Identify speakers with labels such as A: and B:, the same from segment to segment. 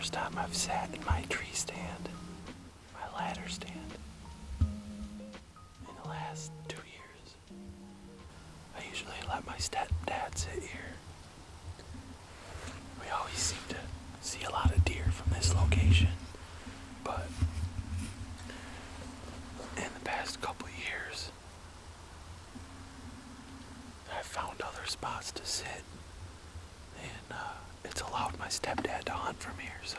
A: first time I've sat in my tree stand, my ladder stand, in the last 2 years. I usually let my stepdad sit here. We always seem to see a lot of deer from this location, but in the past couple years, I've found other spots to sit, and it's allowed my stepdad to hunt from here, so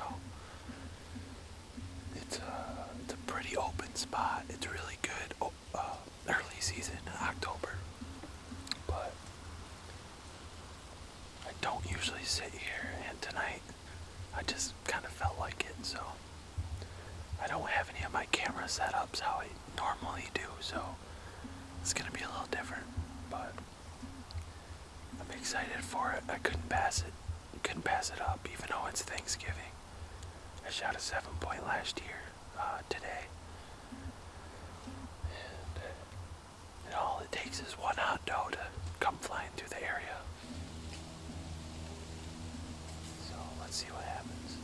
A: it's a pretty open spot. It's really good early season in October, but I don't usually sit here, and tonight I just kind of felt like it, so I don't have any of my camera setups how I normally do, so it's gonna be a little different, but I'm excited for it. I couldn't pass it up, even though it's Thanksgiving. I shot a 7-point last year, today. And all it takes is one hot doe to come flying through the area. So let's see what happens.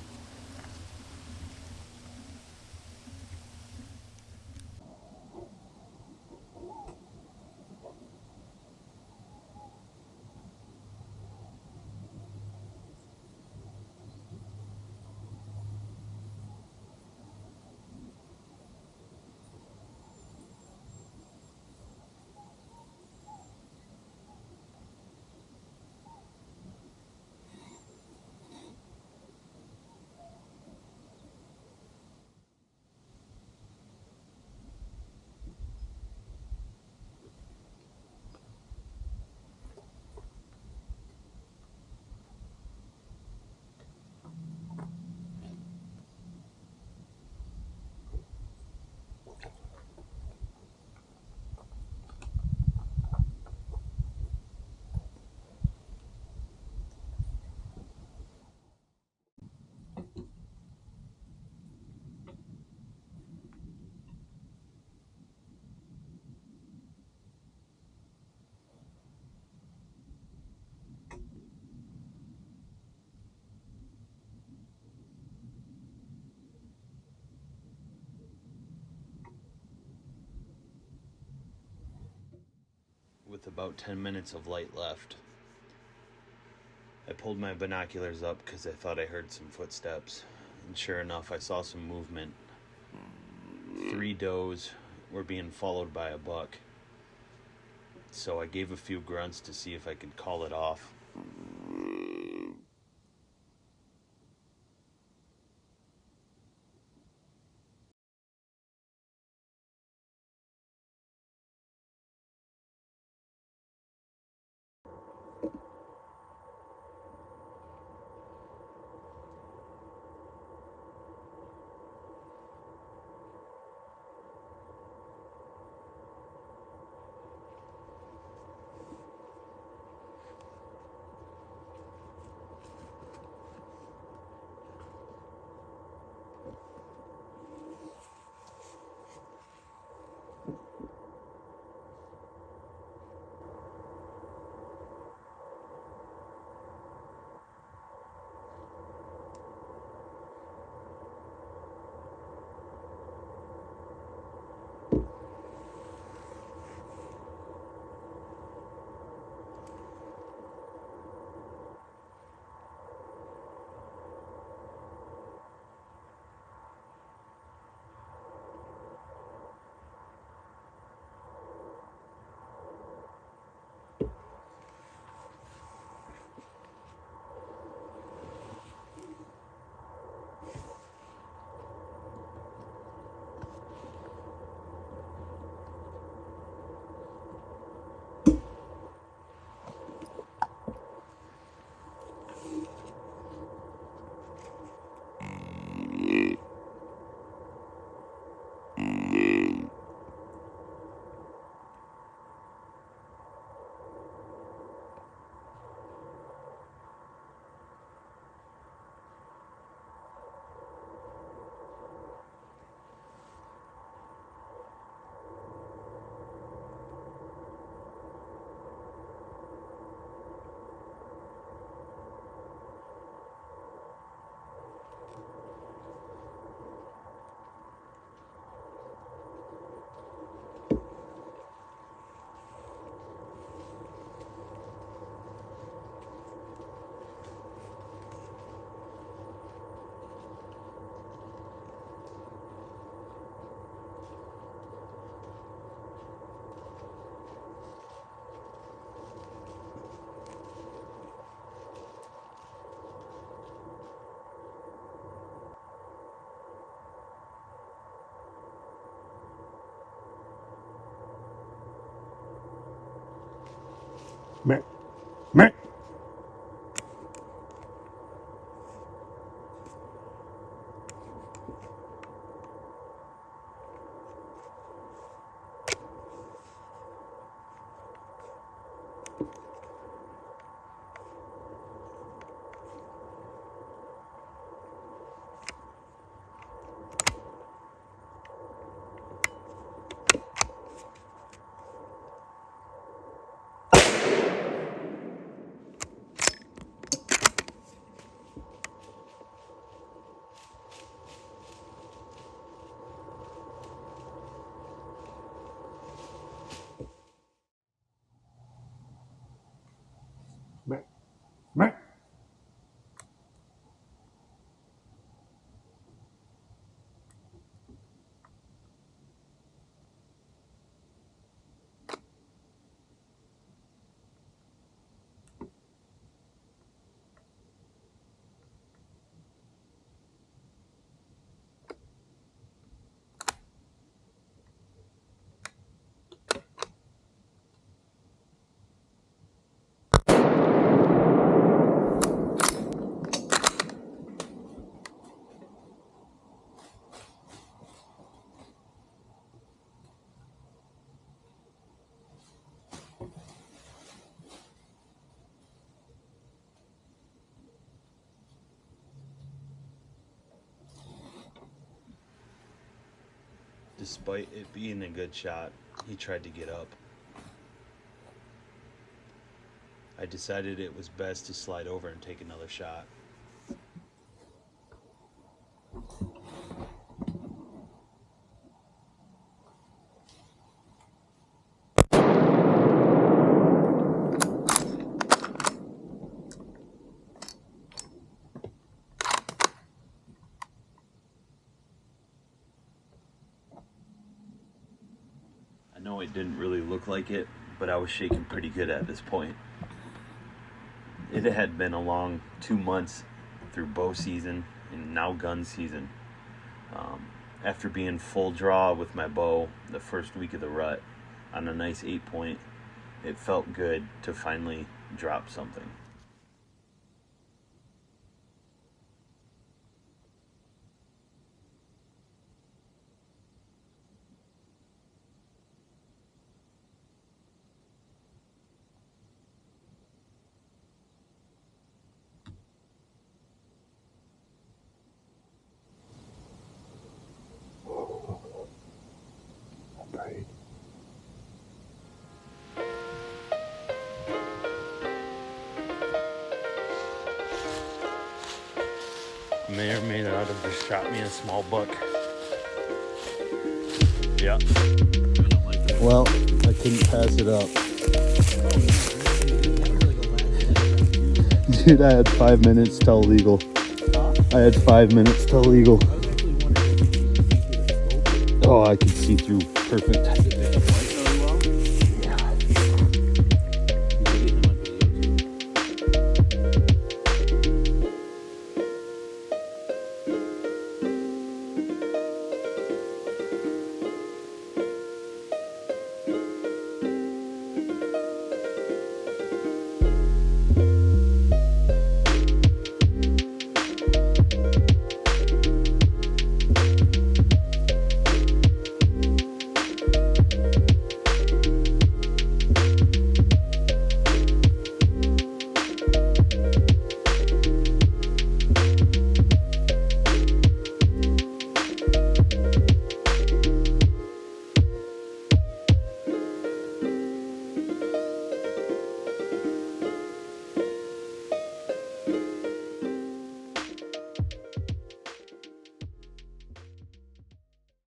B: With about 10 minutes of light left, I pulled my binoculars up because I thought I heard some footsteps, and sure enough, I saw some movement. 3 does were being followed by a buck, so I gave a few grunts to see if I could call it off.
C: Meh. Meh. Meh. Meh.
B: Despite it being a good shot, he tried to get up. I decided it was best to slide over and take another shot. I know it didn't really look like it, but I was shaking pretty good at this point. It had been a long 2 months through bow season and now gun season. After being full draw with my bow the first week of the rut on a nice 8-point, it felt good to finally drop something.
C: Right.
B: May or may not have just shot me a small buck. Yeah.
C: Well, I couldn't pass it up. Dude, I had 5 minutes till legal. I had 5 minutes till legal. Oh, I could see through perfect.